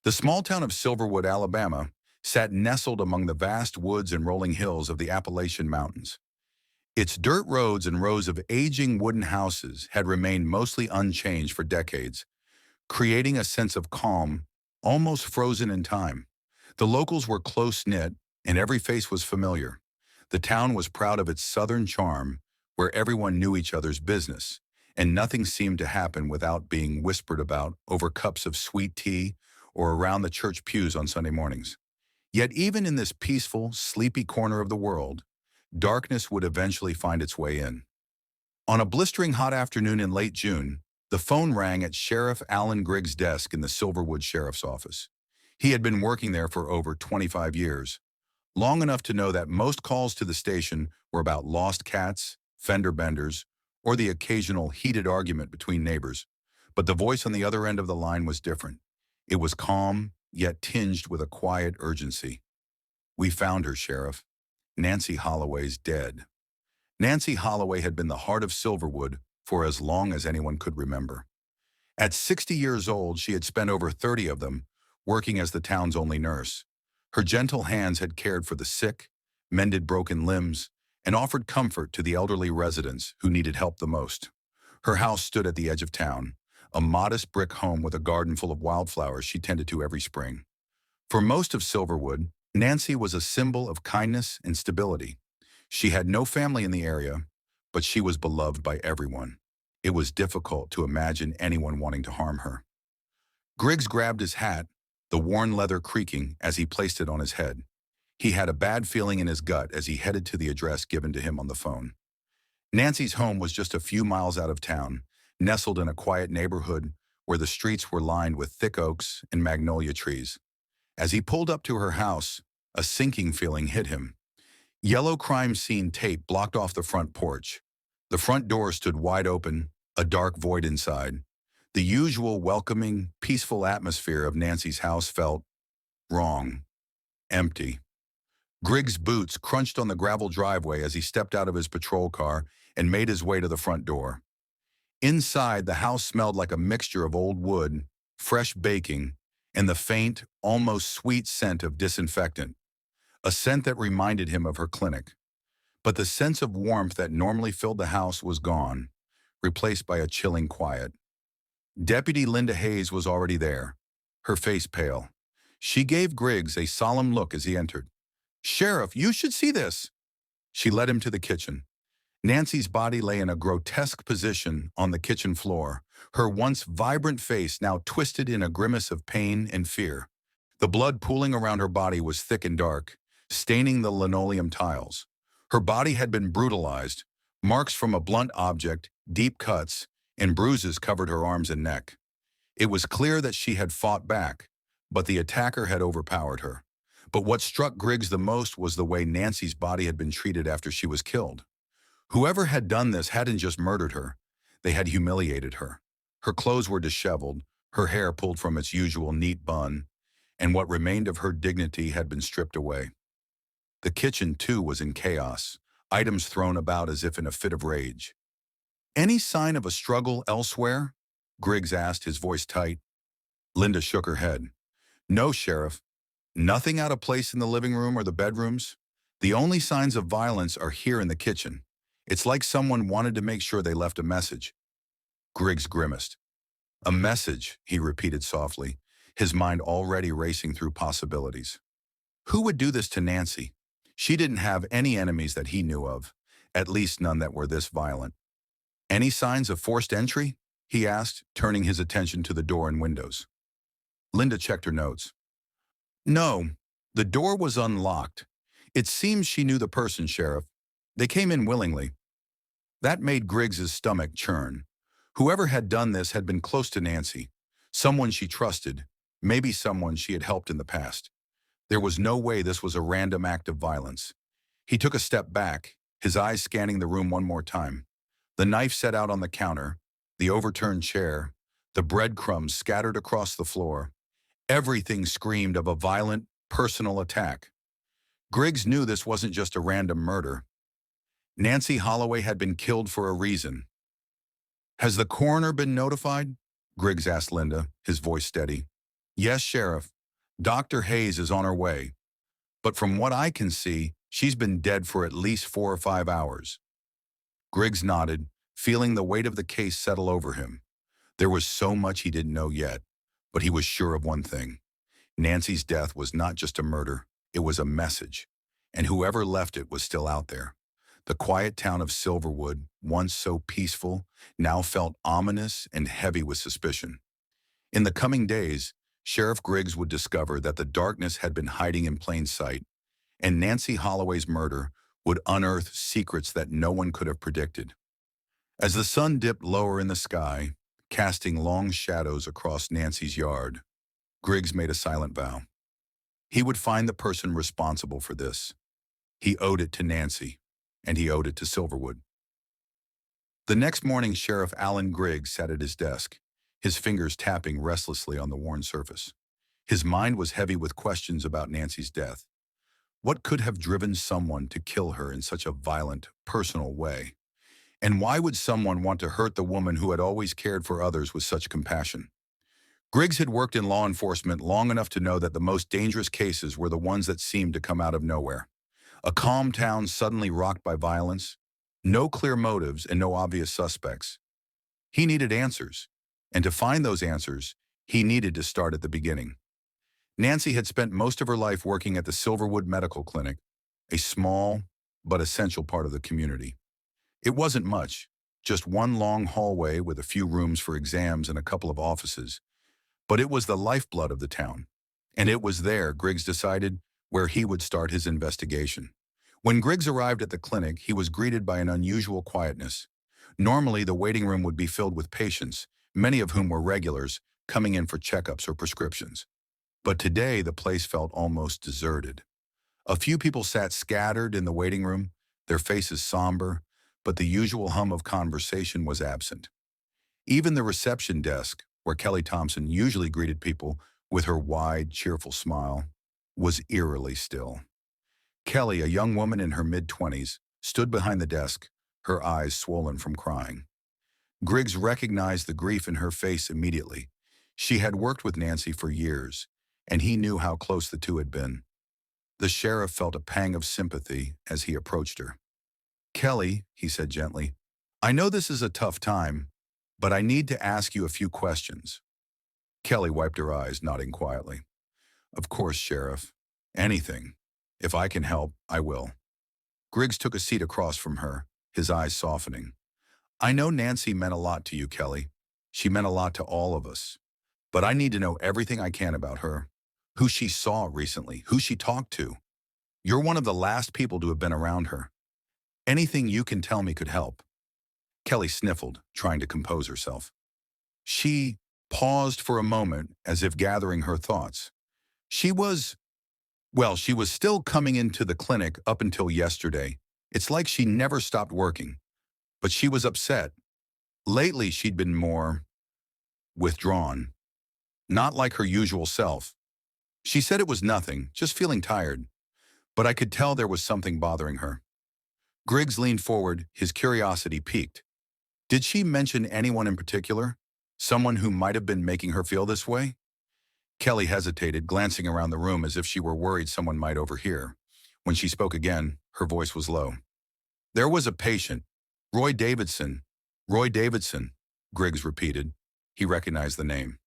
The small town of Silverwood, Alabama, sat nestled among the vast woods and rolling hills of the Appalachian Mountains. Its dirt roads and rows of aging wooden houses had remained mostly unchanged for decades, creating a sense of calm, almost frozen in time. The locals were close-knit, and every face was familiar. The town was proud of its southern charm, where everyone knew each other's business, and nothing seemed to happen without being whispered about over cups of sweet tea or around the church pews on Sunday mornings. Yet even in this peaceful, sleepy corner of the world, darkness would eventually find its way in. On a blistering hot afternoon in late June, the phone rang at Sheriff Alan Griggs' desk in the Silverwood Sheriff's Office. He had been working there for over 25 years, long enough to know that most calls to the station were about lost cats, fender benders, or the occasional heated argument between neighbors. But the voice on the other end of the line was different. It was calm, yet tinged with a quiet urgency. "We found her, Sheriff. Nancy Holloway's dead." Nancy Holloway had been the heart of Silverwood for as long as anyone could remember. At 60 years old, she had spent over 30 of them working as the town's only nurse. Her gentle hands had cared for the sick, mended broken limbs, and offered comfort to the elderly residents who needed help the most. Her house stood at the edge of town, a modest brick home with a garden full of wildflowers she tended to every spring. For most of Silverwood, Nancy was a symbol of kindness and stability. She had no family in the area, but she was beloved by everyone. It was difficult to imagine anyone wanting to harm her. Griggs grabbed his hat, the worn leather creaking as he placed it on his head. He had a bad feeling in his gut as he headed to the address given to him on the phone. Nancy's home was just a few miles out of town, nestled in a quiet neighborhood where the streets were lined with thick oaks and magnolia trees. As he pulled up to her house, a sinking feeling hit him. Yellow crime scene tape blocked off the front porch. The front door stood wide open, a dark void inside. The usual welcoming, peaceful atmosphere of Nancy's house felt wrong, empty. Griggs' boots crunched on the gravel driveway as he stepped out of his patrol car and made his way to the front door. Inside, the house smelled like a mixture of old wood, fresh baking, and the faint, almost sweet scent of disinfectant, a scent that reminded him of her clinic. But the sense of warmth that normally filled the house was gone, replaced by a chilling quiet. Deputy Linda Hayes was already there, her face pale. She gave Griggs a solemn look as he entered. "Sheriff, you should see this." She led him to the kitchen. Nancy's body lay in a grotesque position on the kitchen floor, her once vibrant face now twisted in a grimace of pain and fear. The blood pooling around her body was thick and dark, staining the linoleum tiles. Her body had been brutalized. Marks from a blunt object, deep cuts, and bruises covered her arms and neck. It was clear that she had fought back, but the attacker had overpowered her. But what struck Griggs the most was the way Nancy's body had been treated after she was killed. Whoever had done this hadn't just murdered her, they had humiliated her. Her clothes were disheveled, her hair pulled from its usual neat bun, and what remained of her dignity had been stripped away. The kitchen, too, was in chaos, items thrown about as if in a fit of rage. "Any sign of a struggle elsewhere?" Griggs asked, his voice tight. Linda shook her head. "No, Sheriff. Nothing out of place in the living room or the bedrooms. The only signs of violence are here in the kitchen. It's like someone wanted to make sure they left a message." Griggs grimaced. "A message," he repeated softly, his mind already racing through possibilities. Who would do this to Nancy? She didn't have any enemies that he knew of, at least none that were this violent. "Any signs of forced entry?" he asked, turning his attention to the door and windows. Linda checked her notes. "No, the door was unlocked. It seems she knew the person, Sheriff. They came in willingly." That made Griggs's stomach churn. Whoever had done this had been close to Nancy, someone she trusted, maybe someone she had helped in the past. There was no way this was a random act of violence. He took a step back, his eyes scanning the room one more time. The knife set out on the counter, the overturned chair, the breadcrumbs scattered across the floor. Everything screamed of a violent, personal attack. Griggs knew this wasn't just a random murder. Nancy Holloway had been killed for a reason. "Has the coroner been notified?" Griggs asked Linda, his voice steady. Yes, Sheriff. Dr. Hayes is on her way, but from what I can see, she's been dead for at least 4 or 5 hours. Griggs nodded, feeling the weight of the case settle over him. There was so much he didn't know yet, but he was sure of one thing. Nancy's death was not just a murder, it was a message, and whoever left it was still out there. The quiet town of Silverwood, once so peaceful, now felt ominous and heavy with suspicion. In the coming days, Sheriff Griggs would discover that the darkness had been hiding in plain sight, and Nancy Holloway's murder would unearth secrets that no one could have predicted. As the sun dipped lower in the sky, casting long shadows across Nancy's yard, Griggs made a silent vow. He would find the person responsible for this. He owed it to Nancy, and he owed it to Silverwood. The next morning, Sheriff Alan Griggs sat at his desk, his fingers tapping restlessly on the worn surface. His mind was heavy with questions about Nancy's death. What could have driven someone to kill her in such a violent, personal way? And why would someone want to hurt the woman who had always cared for others with such compassion? Griggs had worked in law enforcement long enough to know that the most dangerous cases were the ones that seemed to come out of nowhere. A calm town suddenly rocked by violence, no clear motives and no obvious suspects. He needed answers, and to find those answers, he needed to start at the beginning. Nancy had spent most of her life working at the Silverwood Medical Clinic, a small but essential part of the community. It wasn't much, just one long hallway with a few rooms for exams and a couple of offices, but it was the lifeblood of the town. And it was there, Griggs decided, where he would start his investigation. When Griggs arrived at the clinic, he was greeted by an unusual quietness. Normally, the waiting room would be filled with patients, many of whom were regulars, coming in for checkups or prescriptions. But today, the place felt almost deserted. A few people sat scattered in the waiting room, their faces somber, but the usual hum of conversation was absent. Even the reception desk, where Kelly Thompson usually greeted people with her wide, cheerful smile, was eerily still. Kelly, a young woman in her mid-20s, stood behind the desk, her eyes swollen from crying. Griggs recognized the grief in her face immediately. She had worked with Nancy for years, and he knew how close the two had been. The sheriff felt a pang of sympathy as he approached her. "Kelly," he said gently, "I know this is a tough time, but I need to ask you a few questions." Kelly wiped her eyes, nodding quietly. "Of course, Sheriff. Anything. If I can help, I will." Griggs took a seat across from her, his eyes softening. "I know Nancy meant a lot to you, Kelly. She meant a lot to all of us. But I need to know everything I can about her. Who she saw recently, who she talked to. You're one of the last people to have been around her. Anything you can tell me could help." Kelly sniffled, trying to compose herself. She paused for a moment as if gathering her thoughts. She was, well, she was still coming into the clinic up until yesterday. It's like she never stopped working. But she was upset. Lately, she'd been more withdrawn. Not like her usual self. She said it was nothing, just feeling tired. But I could tell there was something bothering her. Griggs leaned forward, his curiosity piqued. Did she mention anyone in particular? Someone who might have been making her feel this way? Kelly hesitated, glancing around the room as if she were worried someone might overhear. When she spoke again, her voice was low. "There was a patient. Roy Davidson." "Roy Davidson," Griggs repeated. He recognized the name.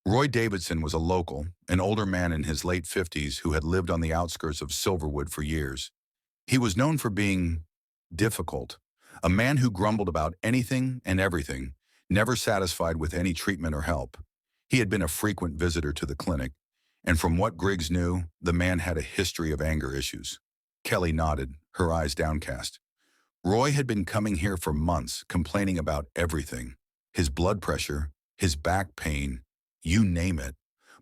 Roy Davidson was a local, an older man in his late 50s who had lived on the outskirts of Silverwood for years. He was known for being difficult, a man who grumbled about anything and everything, never satisfied with any treatment or help. He had been a frequent visitor to the clinic, and from what Griggs knew, the man had a history of anger issues. Kelly nodded, her eyes downcast. Roy had been coming here for months, complaining about everything. His blood pressure, his back pain, you name it.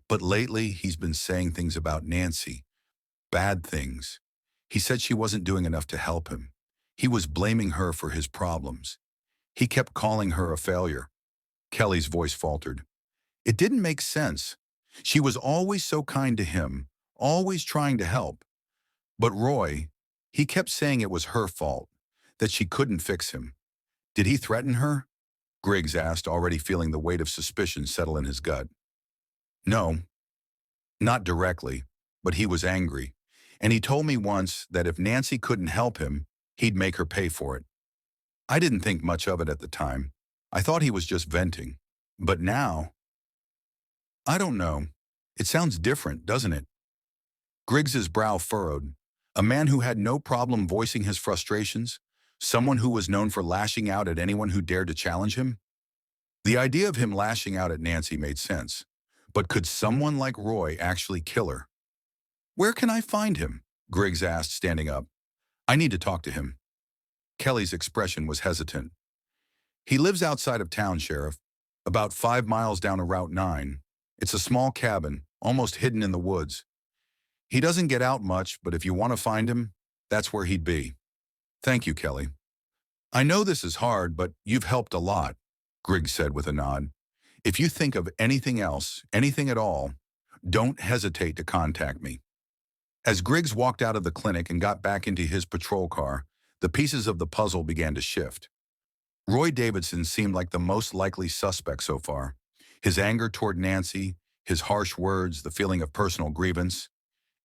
But lately, he's been saying things about Nancy. Bad things. He said she wasn't doing enough to help him. He was blaming her for his problems. He kept calling her a failure. Kelly's voice faltered. It didn't make sense. She was always so kind to him, always trying to help. But Roy, he kept saying it was her fault, that she couldn't fix him. Did he threaten her? Griggs asked, already feeling the weight of suspicion settle in his gut. No, Not directly, but he was angry. And he told me once that if Nancy couldn't help him, he'd make her pay for it. I didn't think much of it at the time. I thought he was just venting. But now, I don't know. It sounds different, doesn't it? Griggs's brow furrowed. A man who had no problem voicing his frustrations, someone who was known for lashing out at anyone who dared to challenge him. The idea of him lashing out at Nancy made sense. But could someone like Roy actually kill her? Where can I find him? Griggs asked, standing up. I need to talk to him. Kelly's expression was hesitant. He lives outside of town, Sheriff, about 5 miles down a Route 9. It's a small cabin, almost hidden in the woods. He doesn't get out much, but if you want to find him, that's where he'd be. Thank you, Kelly. I know this is hard, but you've helped a lot, Griggs said with a nod. If you think of anything else, anything at all, don't hesitate to contact me. As Griggs walked out of the clinic and got back into his patrol car, the pieces of the puzzle began to shift. Roy Davidson seemed like the most likely suspect so far. His anger toward Nancy, his harsh words, the feeling of personal grievance,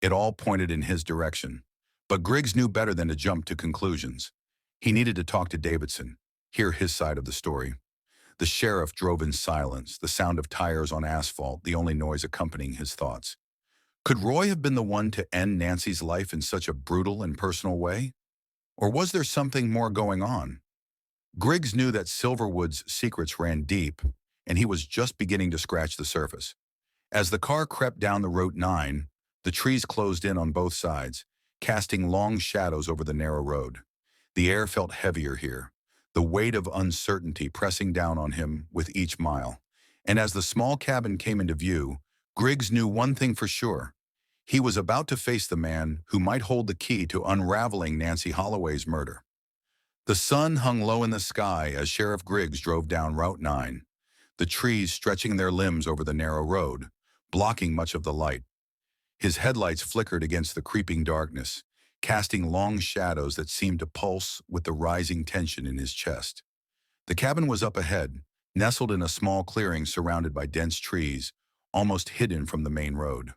it all pointed in his direction. But Griggs knew better than to jump to conclusions. He needed to talk to Davidson, hear his side of the story. The sheriff drove in silence, the sound of tires on asphalt, the only noise accompanying his thoughts. Could Roy have been the one to end Nancy's life in such a brutal and personal way? Or was there something more going on? Griggs knew that Silverwood's secrets ran deep, and he was just beginning to scratch the surface. As the car crept down the Route 9, the trees closed in on both sides, casting long shadows over the narrow road. The air felt heavier here, the weight of uncertainty pressing down on him with each mile. And as the small cabin came into view, Griggs knew one thing for sure. He was about to face the man who might hold the key to unraveling Nancy Holloway's murder. The sun hung low in the sky as Sheriff Griggs drove down Route 9, the trees stretching their limbs over the narrow road, blocking much of the light. His headlights flickered against the creeping darkness, casting long shadows that seemed to pulse with the rising tension in his chest. The cabin was up ahead, nestled in a small clearing surrounded by dense trees, almost hidden from the main road.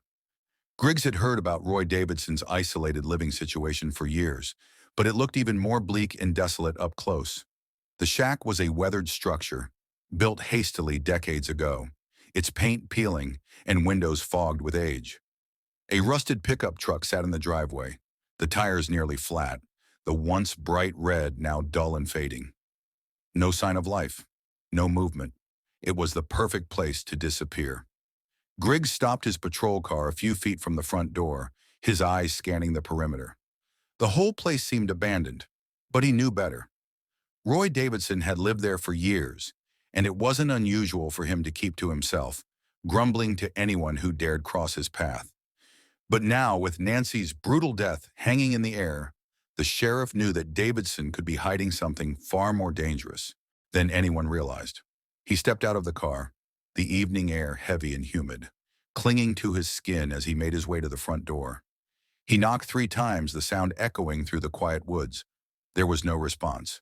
Griggs had heard about Roy Davidson's isolated living situation for years, but it looked even more bleak and desolate up close. The shack was a weathered structure, built hastily decades ago, its paint peeling and windows fogged with age. A rusted pickup truck sat in the driveway, the tires nearly flat, the once bright red now dull and fading. No sign of life, no movement. It was the perfect place to disappear. Griggs stopped his patrol car a few feet from the front door, his eyes scanning the perimeter. The whole place seemed abandoned, but he knew better. Roy Davidson had lived there for years, and it wasn't unusual for him to keep to himself, grumbling to anyone who dared cross his path. But now, with Nancy's brutal death hanging in the air, the sheriff knew that Davidson could be hiding something far more dangerous than anyone realized. He stepped out of the car, the evening air heavy and humid, clinging to his skin as he made his way to the front door. He knocked 3 times, the sound echoing through the quiet woods. There was no response.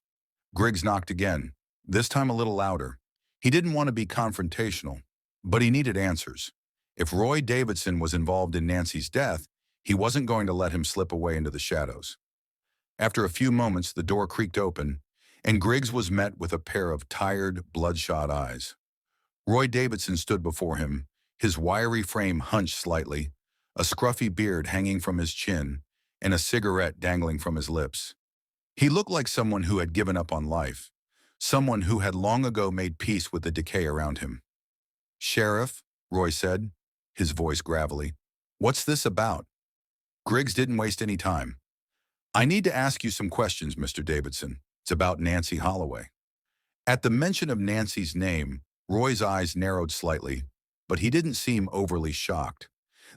Griggs knocked again, this time a little louder. He didn't want to be confrontational, but he needed answers. If Roy Davidson was involved in Nancy's death, he wasn't going to let him slip away into the shadows. After a few moments, the door creaked open, and Griggs was met with a pair of tired, bloodshot eyes. Roy Davidson stood before him, his wiry frame hunched slightly, a scruffy beard hanging from his chin, and a cigarette dangling from his lips. He looked like someone who had given up on life, someone who had long ago made peace with the decay around him. "Sheriff," Roy said, his voice gravelly, "what's this about?" Griggs didn't waste any time. "I need to ask you some questions, Mr. Davidson. It's about Nancy Holloway." At the mention of Nancy's name, Roy's eyes narrowed slightly, but he didn't seem overly shocked.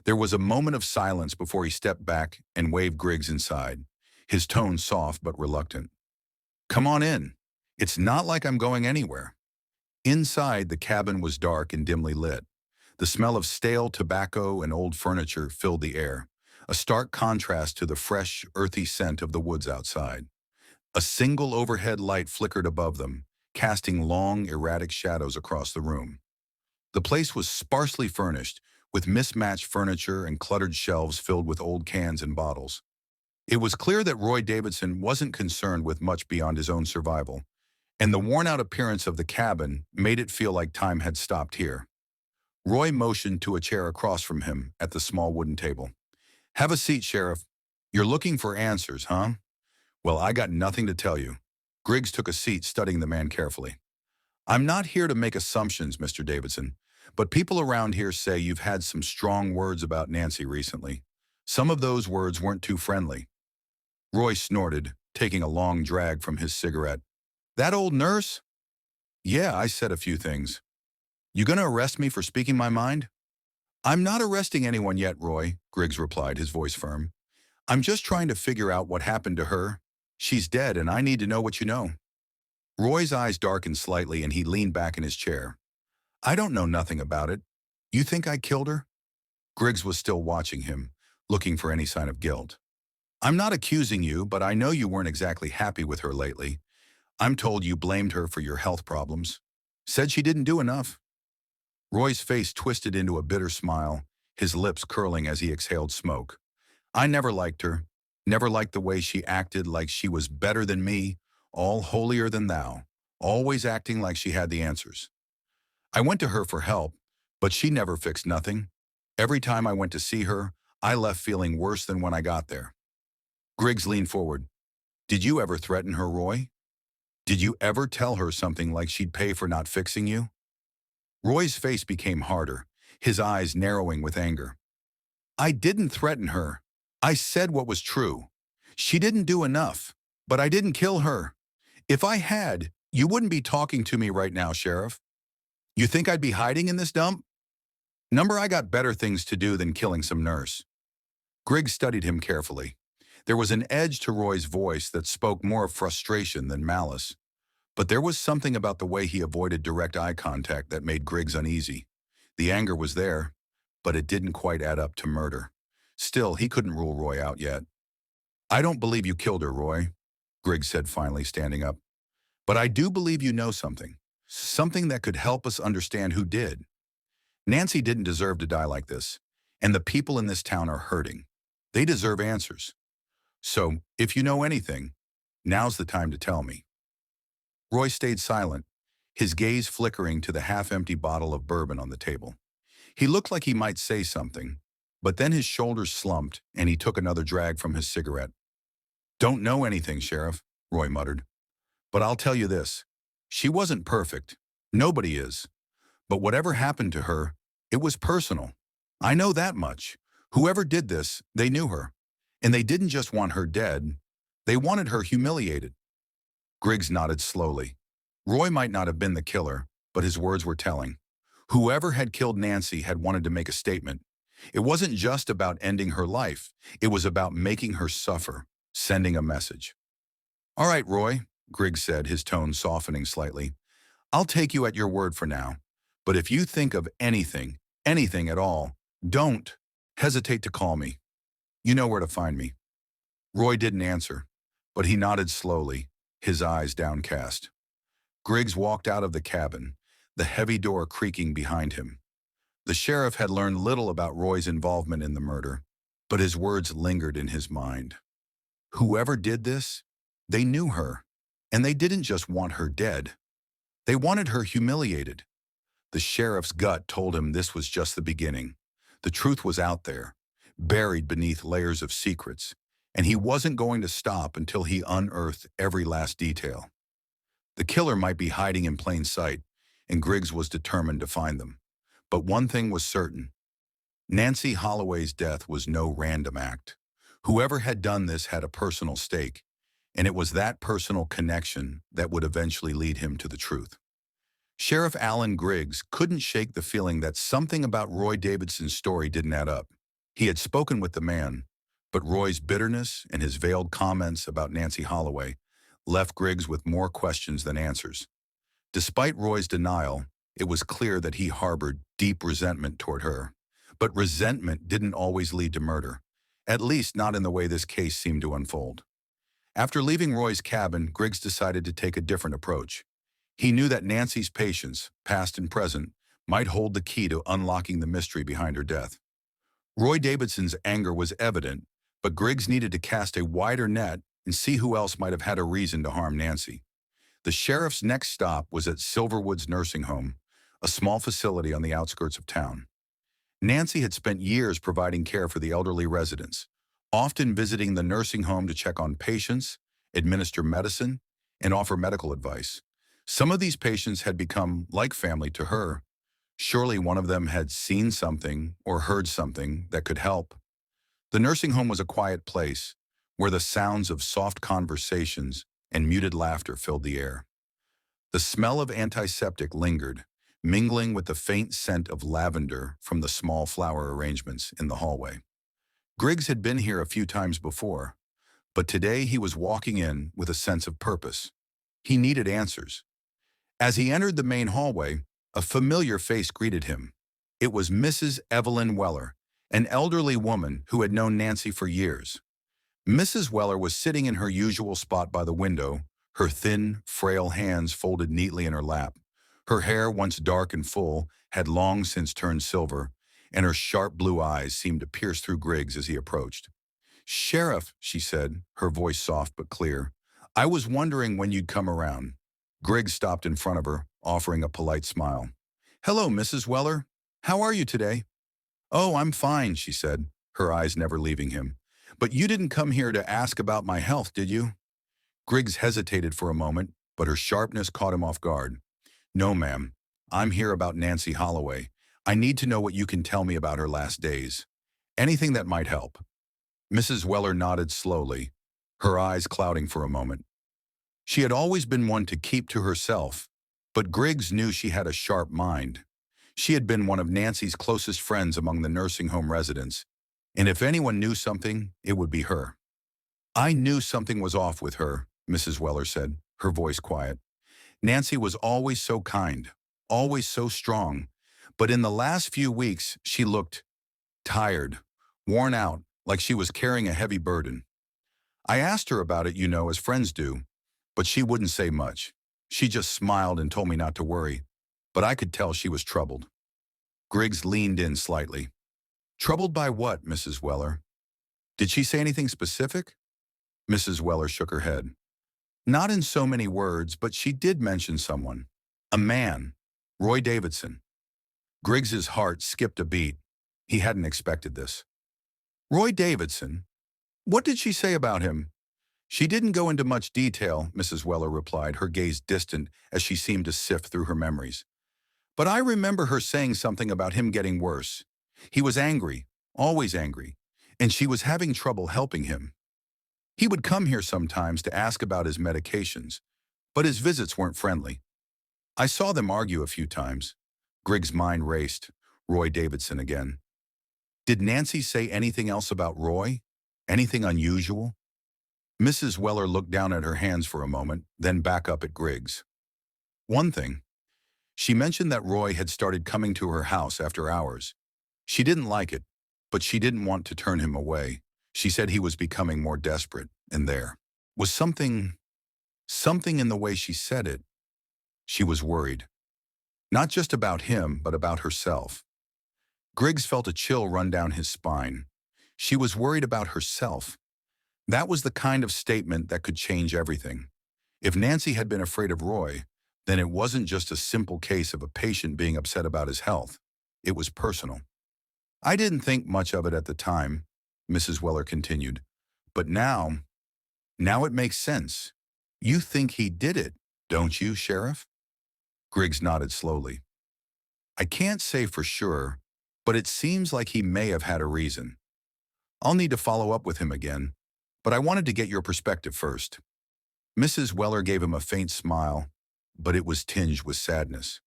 There was a moment of silence before he stepped back and waved Griggs inside, his tone soft but reluctant. "Come on in. It's not like I'm going anywhere." Inside, the cabin was dark and dimly lit. The smell of stale tobacco and old furniture filled the air, a stark contrast to the fresh, earthy scent of the woods outside. A single overhead light flickered above them, casting long, erratic shadows across the room. The place was sparsely furnished, with mismatched furniture and cluttered shelves filled with old cans and bottles. It was clear that Roy Davidson wasn't concerned with much beyond his own survival, and the worn-out appearance of the cabin made it feel like time had stopped here. Roy motioned to a chair across from him at the small wooden table. "Have a seat, Sheriff. You're looking for answers, huh? Well, I got nothing to tell you." Griggs took a seat, studying the man carefully. "I'm not here to make assumptions, Mr. Davidson, but people around here say you've had some strong words about Nancy recently. Some of those words weren't too friendly." Roy snorted, taking a long drag from his cigarette. "That old nurse?" "Yeah, I said a few things." "You gonna arrest me for speaking my mind?" "I'm not arresting anyone yet, Roy," Griggs replied, his voice firm. "I'm just trying to figure out what happened to her. She's dead, and I need to know what you know." Roy's eyes darkened slightly, and he leaned back in his chair. "I don't know nothing about it. You think I killed her?" Griggs was still watching him, looking for any sign of guilt. "I'm not accusing you, but I know you weren't exactly happy with her lately. I'm told you blamed her for your health problems. Said she didn't do enough." Roy's face twisted into a bitter smile, his lips curling as he exhaled smoke. "I never liked her. Never liked the way she acted like she was better than me, all holier than thou, always acting like she had the answers. I went to her for help, but she never fixed nothing. Every time I went to see her, I left feeling worse than when I got there." Griggs leaned forward. "Did you ever threaten her, Roy? Did you ever tell her something like she'd pay for not fixing you?" Roy's face became harder, his eyes narrowing with anger. "I didn't threaten her. I said what was true. She didn't do enough, but I didn't kill her. If I had, you wouldn't be talking to me right now, Sheriff. You think I'd be hiding in this dump? I got better things to do than killing some nurse." Griggs studied him carefully. There was an edge to Roy's voice that spoke more of frustration than malice. But there was something about the way he avoided direct eye contact that made Griggs uneasy. The anger was there, but it didn't quite add up to murder. Still, he couldn't rule Roy out yet. "I don't believe you killed her, Roy," Griggs said finally, standing up. "But I do believe you know something. Something that could help us understand who did. Nancy didn't deserve to die like this, and the people in this town are hurting. They deserve answers. So, if you know anything, now's the time to tell me." Roy stayed silent, his gaze flickering to the half-empty bottle of bourbon on the table. He looked like he might say something, but then his shoulders slumped and he took another drag from his cigarette. "Don't know anything, Sheriff," Roy muttered. "But I'll tell you this. She wasn't perfect. Nobody is. But whatever happened to her, it was personal. I know that much. Whoever did this, they knew her. And they didn't just want her dead. They wanted her humiliated." Griggs nodded slowly. Roy might not have been the killer, but his words were telling. Whoever had killed Nancy had wanted to make a statement. It wasn't just about ending her life. It was about making her suffer, sending a message. "All right, Roy," Griggs said, his tone softening slightly. "I'll take you at your word for now. But if you think of anything at all, don't hesitate to call me. You know where to find me." Roy didn't answer, but he nodded slowly, his eyes downcast. Griggs walked out of the cabin, the heavy door creaking behind him. The sheriff had learned little about Roy's involvement in the murder, but his words lingered in his mind. Whoever did this, they knew her, and they didn't just want her dead. They wanted her humiliated. The sheriff's gut told him this was just the beginning. The truth was out there, buried beneath layers of secrets, and he wasn't going to stop until he unearthed every last detail. The killer might be hiding in plain sight, and Griggs was determined to find them. But one thing was certain. Nancy Holloway's death was no random act. Whoever had done this had a personal stake, and it was that personal connection that would eventually lead him to the truth. Sheriff Alan Griggs couldn't shake the feeling that something about Roy Davidson's story didn't add up. He had spoken with the man, but Roy's bitterness and his veiled comments about Nancy Holloway left Griggs with more questions than answers. Despite Roy's denial, it was clear that he harbored deep resentment toward her. But resentment didn't always lead to murder, at least not in the way this case seemed to unfold. After leaving Roy's cabin, Griggs decided to take a different approach. He knew that Nancy's patients, past and present, might hold the key to unlocking the mystery behind her death. Roy Davidson's anger was evident, but Griggs needed to cast a wider net and see who else might have had a reason to harm Nancy. The sheriff's next stop was at Silverwood's nursing home, a small facility on the outskirts of town. Nancy had spent years providing care for the elderly residents, often visiting the nursing home to check on patients, administer medicine, and offer medical advice. Some of these patients had become like family to her. Surely one of them had seen something or heard something that could help. The nursing home was a quiet place, where the sounds of soft conversations and muted laughter filled the air. The smell of antiseptic lingered, mingling with the faint scent of lavender from the small flower arrangements in the hallway. Griggs had been here a few times before, but today he was walking in with a sense of purpose. He needed answers. As he entered the main hallway, a familiar face greeted him. It was Mrs. Evelyn Weller, an elderly woman who had known Nancy for years. Mrs. Weller was sitting in her usual spot by the window, her thin, frail hands folded neatly in her lap. Her hair, once dark and full, had long since turned silver, and her sharp blue eyes seemed to pierce through Griggs as he approached. "Sheriff," she said, her voice soft but clear, "I was wondering when you'd come around." Griggs stopped in front of her, offering a polite smile. "Hello, Mrs. Weller. How are you today?" "Oh, I'm fine," she said, her eyes never leaving him. "But you didn't come here to ask about my health, did you?" Griggs hesitated for a moment, but her sharpness caught him off guard. "No, ma'am. I'm here about Nancy Holloway. I need to know what you can tell me about her last days. Anything that might help." Mrs. Weller nodded slowly, her eyes clouding for a moment. She had always been one to keep to herself, but Griggs knew she had a sharp mind. She had been one of Nancy's closest friends among the nursing home residents, and if anyone knew something, it would be her. "I knew something was off with her," Mrs. Weller said, her voice quiet. "Nancy was always so kind, always so strong, but in the last few weeks she looked tired, worn out, like she was carrying a heavy burden. I asked her about it, as friends do, but she wouldn't say much. She just smiled and told me not to worry, but I could tell she was troubled." Griggs leaned in slightly. "Troubled by what, Mrs. Weller? Did she say anything specific?" Mrs. Weller shook her head. "Not in so many words, but she did mention someone. A man. Roy Davidson." Griggs's heart skipped a beat. He hadn't expected this. "Roy Davidson? What did she say about him?" "She didn't go into much detail," Mrs. Weller replied, her gaze distant as she seemed to sift through her memories. "But I remember her saying something about him getting worse. He was angry, always angry, and she was having trouble helping him. He would come here sometimes to ask about his medications, but his visits weren't friendly. I saw them argue a few times." Griggs' mind raced. Roy Davidson again. Did Nancy say anything else about Roy? Anything unusual? Mrs. Weller looked down at her hands for a moment, then back up at Griggs. "One thing. She mentioned that Roy had started coming to her house after hours. She didn't like it, but she didn't want to turn him away. She said he was becoming more desperate, and there was something in the way she said it. She was worried. Not just about him, but about herself." Griggs felt a chill run down his spine. She was worried about herself. That was the kind of statement that could change everything. If Nancy had been afraid of Roy, then it wasn't just a simple case of a patient being upset about his health. It was personal. "I didn't think much of it at the time," Mrs. Weller continued. "But now it makes sense. You think he did it, don't you, Sheriff?" Griggs nodded slowly. "I can't say for sure, but it seems like he may have had a reason. I'll need to follow up with him again, but I wanted to get your perspective first." Mrs. Weller gave him a faint smile, but it was tinged with sadness.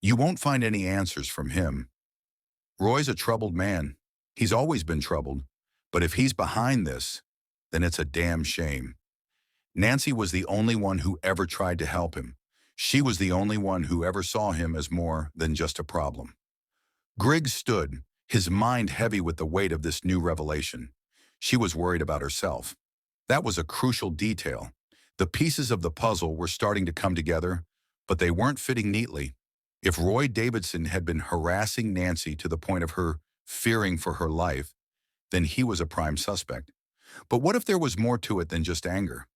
"You won't find any answers from him. Roy's a troubled man. He's always been troubled. But if he's behind this, then it's a damn shame. Nancy was the only one who ever tried to help him. She was the only one who ever saw him as more than just a problem." Griggs stood, his mind heavy with the weight of this new revelation. She was worried about herself. That was a crucial detail. The pieces of the puzzle were starting to come together, but they weren't fitting neatly. If Roy Davidson had been harassing Nancy to the point of her fearing for her life, then he was a prime suspect. But what if there was more to it than just anger?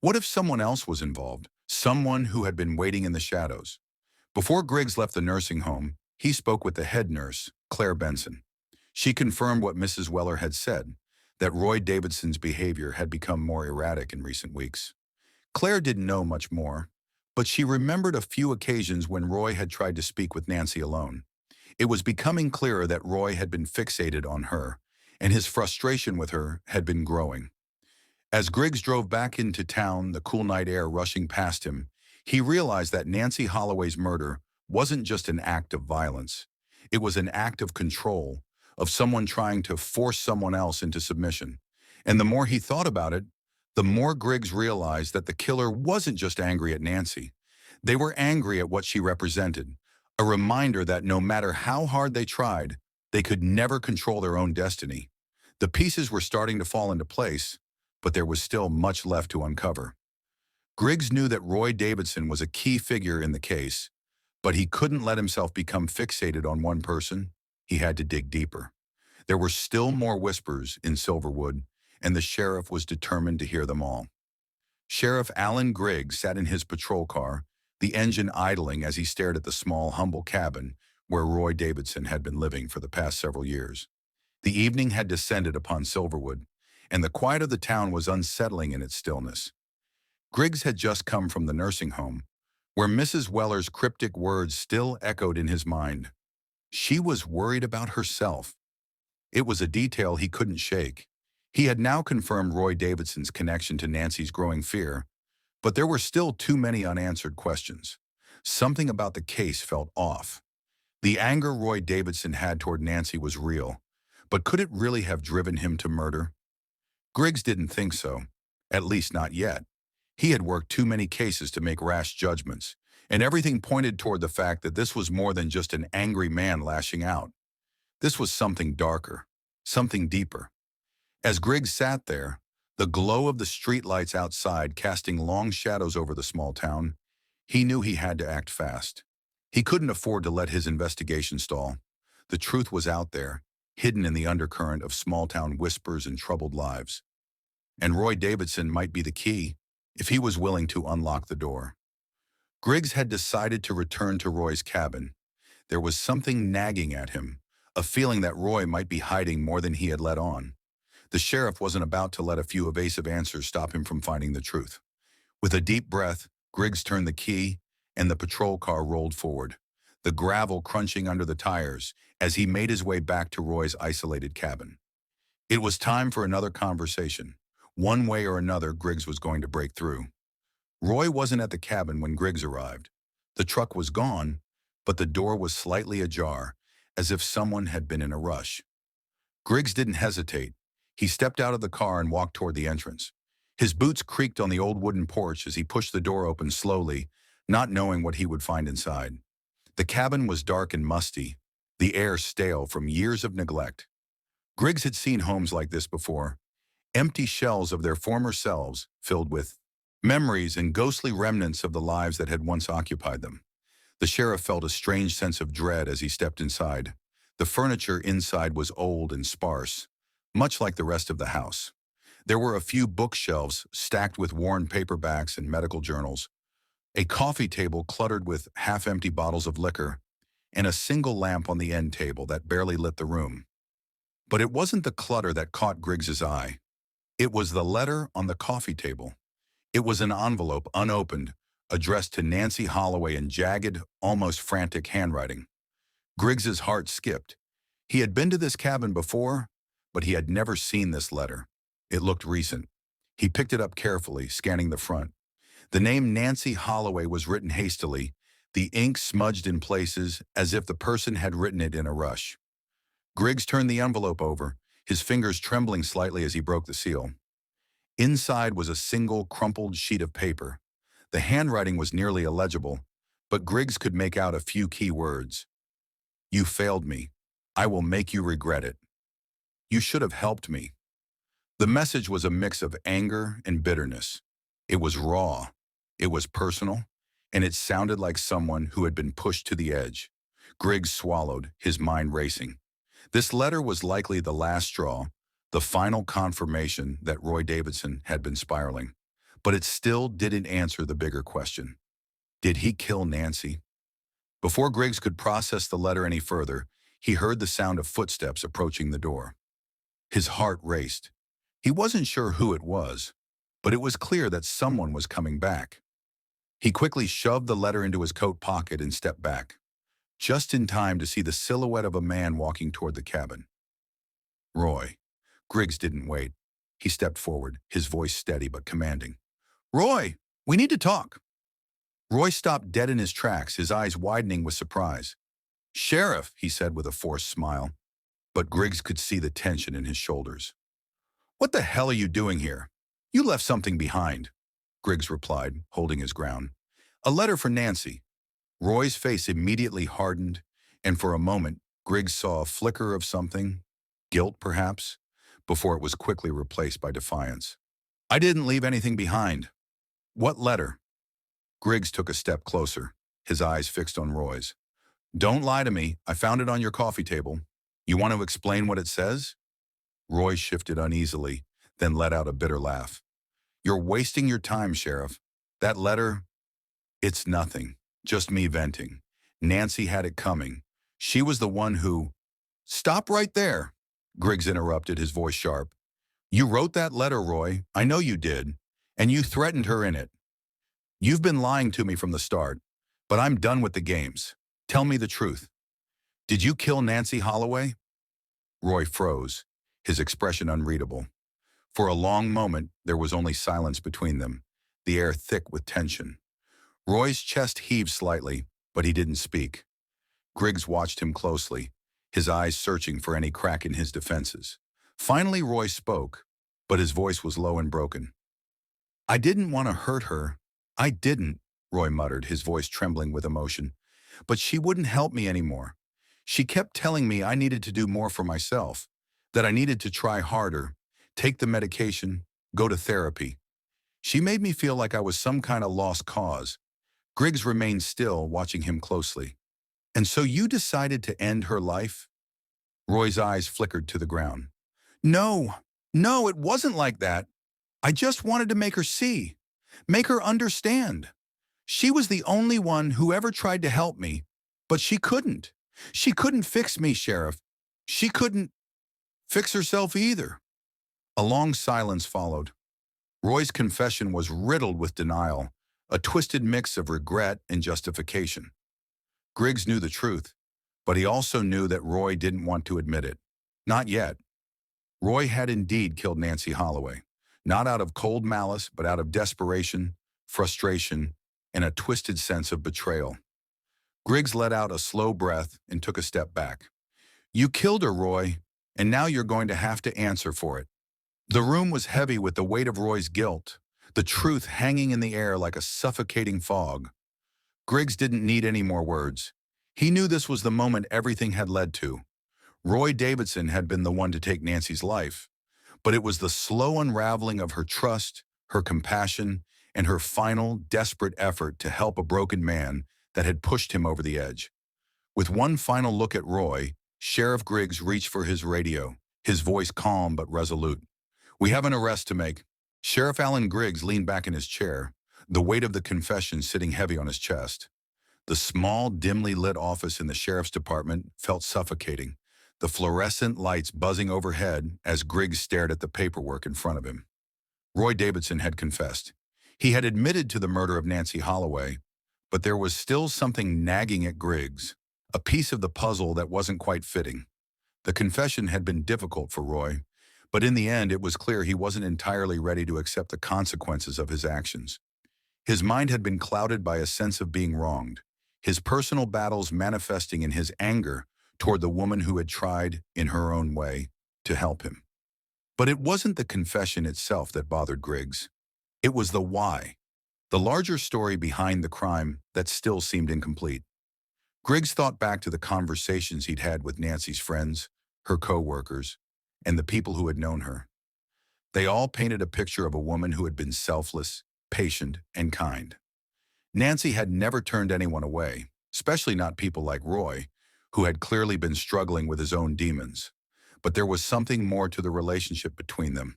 What if someone else was involved? Someone who had been waiting in the shadows? Before Griggs left the nursing home, he spoke with the head nurse, Claire Benson. She confirmed what Mrs. Weller had said, that Roy Davidson's behavior had become more erratic in recent weeks. Claire didn't know much more, but she remembered a few occasions when Roy had tried to speak with Nancy alone. It was becoming clearer that Roy had been fixated on her, and his frustration with her had been growing. As Griggs drove back into town, the cool night air rushing past him, he realized that Nancy Holloway's murder wasn't just an act of violence. It was an act of control, of someone trying to force someone else into submission. And the more he thought about it, the more Griggs realized that the killer wasn't just angry at Nancy. They were angry at what she represented, a reminder that no matter how hard they tried, they could never control their own destiny. The pieces were starting to fall into place, but there was still much left to uncover. Griggs knew that Roy Davidson was a key figure in the case, but he couldn't let himself become fixated on one person. He had to dig deeper. There were still more whispers in Silverwood, and the sheriff was determined to hear them all. Sheriff Alan Griggs sat in his patrol car, the engine idling as he stared at the small, humble cabin where Roy Davidson had been living for the past several years. The evening had descended upon Silverwood, and the quiet of the town was unsettling in its stillness. Griggs had just come from the nursing home, where Mrs. Weller's cryptic words still echoed in his mind. She was worried about herself. It was a detail he couldn't shake. He had now confirmed Roy Davidson's connection to Nancy's growing fear, but there were still too many unanswered questions. Something about the case felt off. The anger Roy Davidson had toward Nancy was real, but could it really have driven him to murder? Griggs didn't think so, at least not yet. He had worked too many cases to make rash judgments, and everything pointed toward the fact that this was more than just an angry man lashing out. This was something darker, something deeper. As Griggs sat there, the glow of the streetlights outside casting long shadows over the small town, he knew he had to act fast. He couldn't afford to let his investigation stall. The truth was out there, hidden in the undercurrent of small-town whispers and troubled lives. And Roy Davidson might be the key, if he was willing to unlock the door. Griggs had decided to return to Roy's cabin. There was something nagging at him, a feeling that Roy might be hiding more than he had let on. The sheriff wasn't about to let a few evasive answers stop him from finding the truth. With a deep breath, Griggs turned the key, and the patrol car rolled forward, the gravel crunching under the tires as he made his way back to Roy's isolated cabin. It was time for another conversation. One way or another, Griggs was going to break through. Roy wasn't at the cabin when Griggs arrived. The truck was gone, but the door was slightly ajar, as if someone had been in a rush. Griggs didn't hesitate. He stepped out of the car and walked toward the entrance. His boots creaked on the old wooden porch as he pushed the door open slowly, not knowing what he would find inside. The cabin was dark and musty, the air stale from years of neglect. Griggs had seen homes like this before, empty shells of their former selves filled with memories and ghostly remnants of the lives that had once occupied them. The sheriff felt a strange sense of dread as he stepped inside. The furniture inside was old and sparse, much like the rest of the house. There were a few bookshelves stacked with worn paperbacks and medical journals, a coffee table cluttered with half-empty bottles of liquor, and a single lamp on the end table that barely lit the room. But it wasn't the clutter that caught Griggs's eye. It was the letter on the coffee table. It was an envelope, unopened, addressed to Nancy Holloway in jagged, almost frantic handwriting. Griggs's heart skipped. He had been to this cabin before, but he had never seen this letter. It looked recent. He picked it up carefully, scanning the front. The name Nancy Holloway was written hastily, the ink smudged in places as if the person had written it in a rush. Griggs turned the envelope over, his fingers trembling slightly as he broke the seal. Inside was a single crumpled sheet of paper. The handwriting was nearly illegible, but Griggs could make out a few key words. "You failed me. I will make you regret it. You should have helped me." The message was a mix of anger and bitterness. It was raw. It was personal. and it sounded like someone who had been pushed to the edge. Griggs swallowed, his mind racing. This letter was likely the last straw, the final confirmation that Roy Davidson had been spiraling. But it still didn't answer the bigger question. Did he kill Nancy? Before Griggs could process the letter any further, he heard the sound of footsteps approaching the door. His heart raced. He wasn't sure who it was, but it was clear that someone was coming back. He quickly shoved the letter into his coat pocket and stepped back, just in time to see the silhouette of a man walking toward the cabin. Roy. Griggs didn't wait. He stepped forward, his voice steady but commanding. "Roy, we need to talk." Roy stopped dead in his tracks, his eyes widening with surprise. "Sheriff," he said with a forced smile, but Griggs could see the tension in his shoulders. "What the hell are you doing here? You left something behind," Griggs replied, holding his ground. "A letter for Nancy." Roy's face immediately hardened, and for a moment, Griggs saw a flicker of something, guilt perhaps, before it was quickly replaced by defiance. "I didn't leave anything behind." "What letter?" Griggs took a step closer, his eyes fixed on Roy's. "Don't lie to me. I found it on your coffee table. You want to explain what it says?" Roy shifted uneasily, then let out a bitter laugh. "You're wasting your time, Sheriff. That letter, it's nothing. Just me venting. Nancy had it coming. She was the one who—" "Stop right there," Griggs interrupted, his voice sharp. "You wrote that letter, Roy. I know you did. And you threatened her in it. You've been lying to me from the start, but I'm done with the games. Tell me the truth. Did you kill Nancy Holloway?" Roy froze, his expression unreadable. For a long moment, there was only silence between them, the air thick with tension. Roy's chest heaved slightly, but he didn't speak. Griggs watched him closely, his eyes searching for any crack in his defenses. Finally, Roy spoke, but his voice was low and broken. "I didn't want to hurt her. I didn't," Roy muttered, his voice trembling with emotion. "But she wouldn't help me anymore. She kept telling me I needed to do more for myself, that I needed to try harder, take the medication, go to therapy. She made me feel like I was some kind of lost cause." Griggs remained still, watching him closely. "And so you decided to end her life?" Roy's eyes flickered to the ground. "No, no, it wasn't like that. I just wanted to make her see, make her understand. She was the only one who ever tried to help me, but she couldn't. She couldn't fix me, Sheriff. She couldn't fix herself either." A long silence followed. Roy's confession was riddled with denial, a twisted mix of regret and justification. Griggs knew the truth, but he also knew that Roy didn't want to admit it. Not yet. Roy had indeed killed Nancy Holloway, not out of cold malice, but out of desperation, frustration, and a twisted sense of betrayal. Griggs let out a slow breath and took a step back. "You killed her, Roy, and now you're going to have to answer for it." The room was heavy with the weight of Roy's guilt, the truth hanging in the air like a suffocating fog. Griggs didn't need any more words. He knew this was the moment everything had led to. Roy Davidson had been the one to take Nancy's life, but it was the slow unraveling of her trust, her compassion, and her final, desperate effort to help a broken man that had pushed him over the edge. With one final look at Roy, Sheriff Griggs reached for his radio, his voice calm but resolute. "We have an arrest to make." Sheriff Alan Griggs leaned back in his chair, the weight of the confession sitting heavy on his chest. The small, dimly lit office in the sheriff's department felt suffocating, the fluorescent lights buzzing overhead as Griggs stared at the paperwork in front of him. Roy Davidson had confessed. He had admitted to the murder of Nancy Holloway, but there was still something nagging at Griggs, a piece of the puzzle that wasn't quite fitting. The confession had been difficult for Roy, but in the end it was clear he wasn't entirely ready to accept the consequences of his actions. His mind had been clouded by a sense of being wronged, his personal battles manifesting in his anger toward the woman who had tried, in her own way, to help him. But it wasn't the confession itself that bothered Griggs. It was the why, the larger story behind the crime that still seemed incomplete. Griggs thought back to the conversations he'd had with Nancy's friends, her co-workers, and the people who had known her. They all painted a picture of a woman who had been selfless, patient, and kind. Nancy had never turned anyone away, especially not people like Roy, who had clearly been struggling with his own demons. But there was something more to the relationship between them,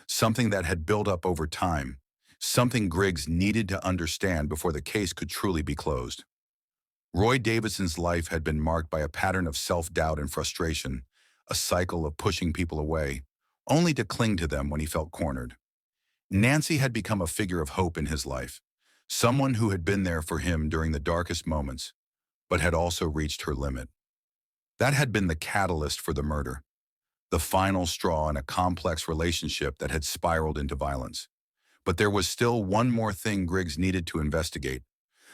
something that had built up over time, something Griggs needed to understand before the case could truly be closed. Roy Davidson's life had been marked by a pattern of self-doubt and frustration, a cycle of pushing people away, only to cling to them when he felt cornered. Nancy had become a figure of hope in his life, someone who had been there for him during the darkest moments, but had also reached her limit. That had been the catalyst for the murder, the final straw in a complex relationship that had spiraled into violence. But there was still one more thing Griggs needed to investigate.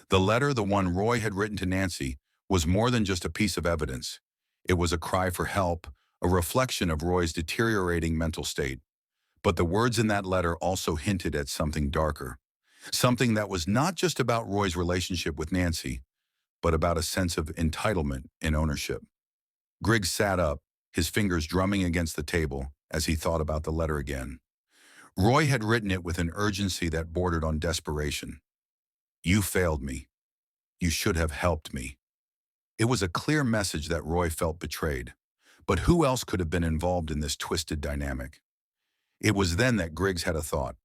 The letter, the one Roy had written to Nancy, was more than just a piece of evidence. It was a cry for help, a reflection of Roy's deteriorating mental state. But the words in that letter also hinted at something darker, something that was not just about Roy's relationship with Nancy, but about a sense of entitlement and ownership. Griggs sat up, his fingers drumming against the table as he thought about the letter again. Roy had written it with an urgency that bordered on desperation. "You failed me. You should have helped me." It was a clear message that Roy felt betrayed. But who else could have been involved in this twisted dynamic? It was then that Griggs had a thought.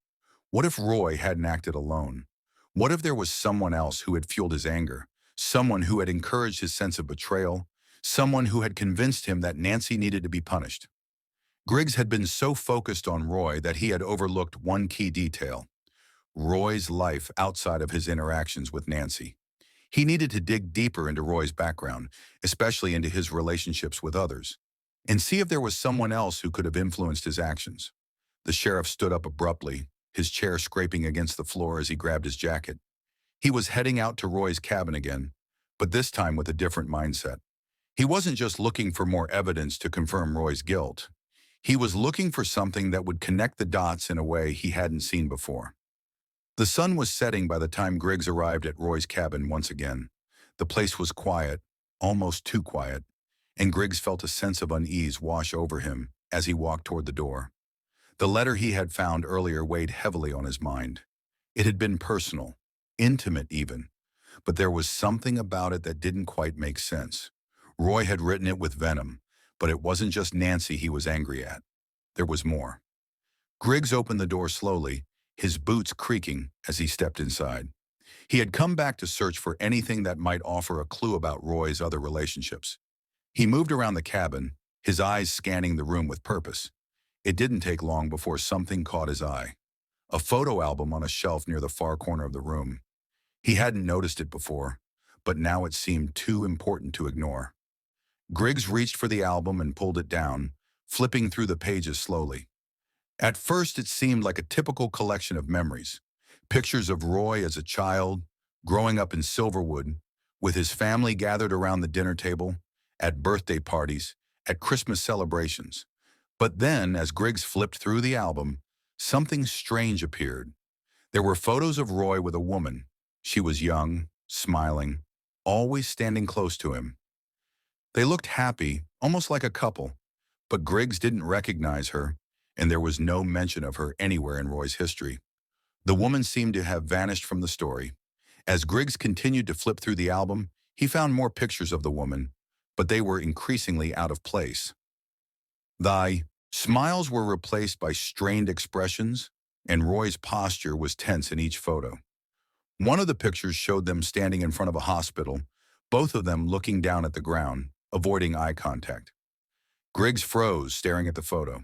What if Roy hadn't acted alone? What if there was someone else who had fueled his anger, someone who had encouraged his sense of betrayal, someone who had convinced him that Nancy needed to be punished? Griggs had been so focused on Roy that he had overlooked one key detail: Roy's life outside of his interactions with Nancy. He needed to dig deeper into Roy's background, especially into his relationships with others, and see if there was someone else who could have influenced his actions. The sheriff stood up abruptly, his chair scraping against the floor as he grabbed his jacket. He was heading out to Roy's cabin again, but this time with a different mindset. He wasn't just looking for more evidence to confirm Roy's guilt. He was looking for something that would connect the dots in a way he hadn't seen before. The sun was setting by the time Griggs arrived at Roy's cabin once again. The place was quiet, almost too quiet, and Griggs felt a sense of unease wash over him as he walked toward the door. The letter he had found earlier weighed heavily on his mind. It had been personal, intimate even, but there was something about it that didn't quite make sense. Roy had written it with venom, but it wasn't just Nancy he was angry at. There was more. Griggs opened the door slowly, his boots creaking as he stepped inside. He had come back to search for anything that might offer a clue about Roy's other relationships. He moved around the cabin, his eyes scanning the room with purpose. It didn't take long before something caught his eye. A photo album on a shelf near the far corner of the room. He hadn't noticed it before, but now it seemed too important to ignore. Griggs reached for the album and pulled it down, flipping through the pages slowly. At first, it seemed like a typical collection of memories. Pictures of Roy as a child, growing up in Silverwood, with his family gathered around the dinner table, at birthday parties, at Christmas celebrations. But then, as Griggs flipped through the album, something strange appeared. There were photos of Roy with a woman. She was young, smiling, always standing close to him. They looked happy, almost like a couple, but Griggs didn't recognize her, and there was no mention of her anywhere in Roy's history. The woman seemed to have vanished from the story. As Griggs continued to flip through the album, he found more pictures of the woman, but they were increasingly out of place. The smiles were replaced by strained expressions, and Roy's posture was tense in each photo. One of the pictures showed them standing in front of a hospital, both of them looking down at the ground, avoiding eye contact. Griggs froze, staring at the photo.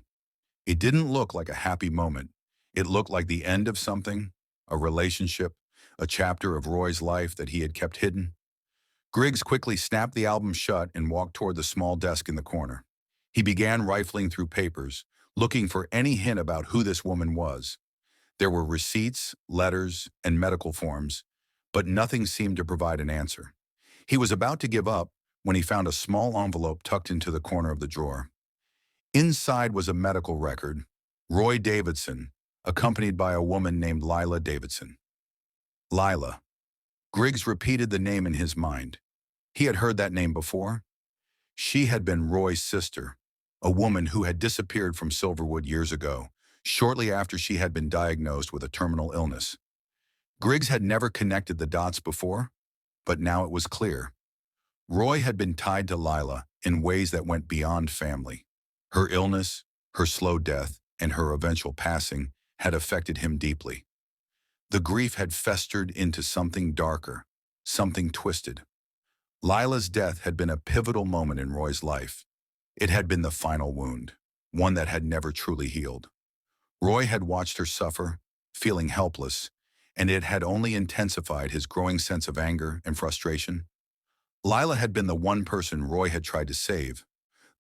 It didn't look like a happy moment. It looked like the end of something, a relationship, a chapter of Roy's life that he had kept hidden. Griggs quickly snapped the album shut and walked toward the small desk in the corner. He began rifling through papers, looking for any hint about who this woman was. There were receipts, letters, and medical forms, but nothing seemed to provide an answer. He was about to give up when he found a small envelope tucked into the corner of the drawer. Inside was a medical record, Roy Davidson, accompanied by a woman named Lila Davidson. Lila. Griggs repeated the name in his mind. He had heard that name before. She had been Roy's sister, a woman who had disappeared from Silverwood years ago, shortly after she had been diagnosed with a terminal illness. Griggs had never connected the dots before, but now it was clear. Roy had been tied to Lila in ways that went beyond family. Her illness, her slow death, and her eventual passing had affected him deeply. The grief had festered into something darker, something twisted. Lila's death had been a pivotal moment in Roy's life. It had been the final wound, one that had never truly healed. Roy had watched her suffer, feeling helpless, and it had only intensified his growing sense of anger and frustration. Lila had been the one person Roy had tried to save,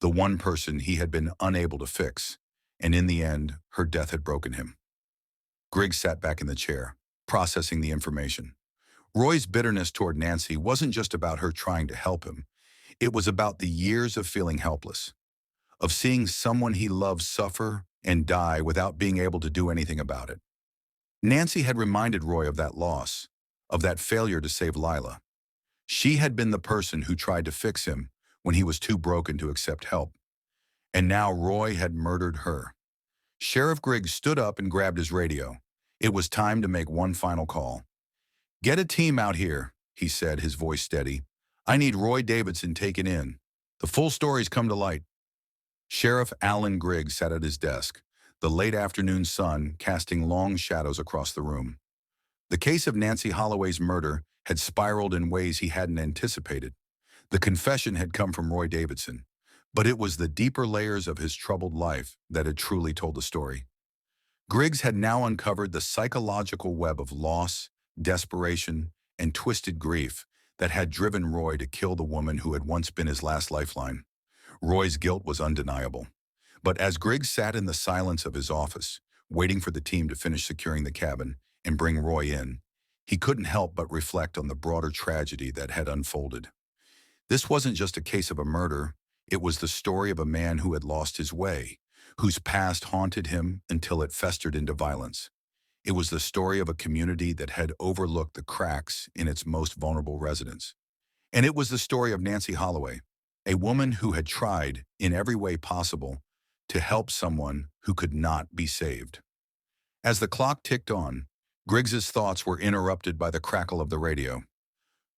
the one person he had been unable to fix, and in the end, her death had broken him. Griggs sat back in the chair, processing the information. Roy's bitterness toward Nancy wasn't just about her trying to help him. It was about the years of feeling helpless, of seeing someone he loved suffer and die without being able to do anything about it. Nancy had reminded Roy of that loss, of that failure to save Lila. She had been the person who tried to fix him when he was too broken to accept help. And now Roy had murdered her. Sheriff Griggs stood up and grabbed his radio. It was time to make one final call. "Get a team out here," he said, his voice steady. "I need Roy Davidson taken in. The full story's come to light." Sheriff Alan Griggs sat at his desk, the late afternoon sun casting long shadows across the room. The case of Nancy Holloway's murder had spiraled in ways he hadn't anticipated. The confession had come from Roy Davidson, but it was the deeper layers of his troubled life that had truly told the story. Griggs had now uncovered the psychological web of loss, desperation, and twisted grief that had driven Roy to kill the woman who had once been his last lifeline. Roy's guilt was undeniable. But as Griggs sat in the silence of his office, waiting for the team to finish securing the cabin and bring Roy in, he couldn't help but reflect on the broader tragedy that had unfolded. This wasn't just a case of a murder, it was the story of a man who had lost his way, whose past haunted him until it festered into violence. It was the story of a community that had overlooked the cracks in its most vulnerable residents. And it was the story of Nancy Holloway, a woman who had tried, in every way possible, to help someone who could not be saved. As the clock ticked on, Griggs's thoughts were interrupted by the crackle of the radio.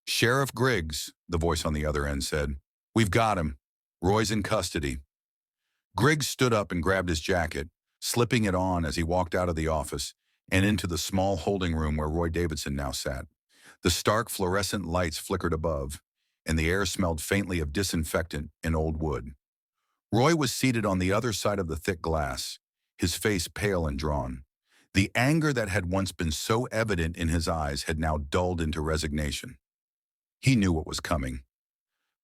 "Sheriff Griggs," the voice on the other end said, "we've got him. Roy's in custody." Griggs stood up and grabbed his jacket, slipping it on as he walked out of the office and into the small holding room where Roy Davidson now sat. The stark fluorescent lights flickered above, and the air smelled faintly of disinfectant and old wood. Roy was seated on the other side of the thick glass, his face pale and drawn. The anger that had once been so evident in his eyes had now dulled into resignation. He knew what was coming.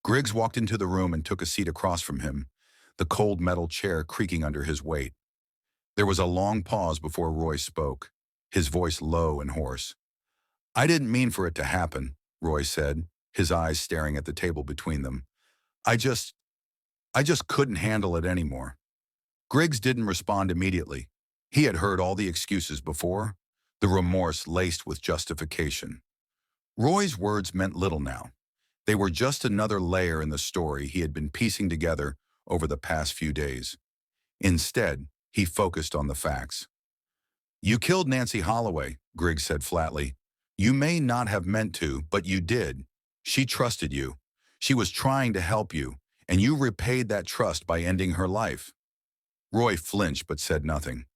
Griggs walked into the room and took a seat across from him, the cold metal chair creaking under his weight. There was a long pause before Roy spoke, his voice low and hoarse. "I didn't mean for it to happen," Roy said, his eyes staring at the table between them. I just couldn't handle it anymore." Griggs didn't respond immediately. He had heard all the excuses before, the remorse laced with justification. Roy's words meant little now. They were just another layer in the story he had been piecing together over the past few days. Instead, he focused on the facts. "You killed Nancy Holloway," Griggs said flatly. "You may not have meant to, but you did. She trusted you. She was trying to help you, and you repaid that trust by ending her life." Roy flinched but said nothing.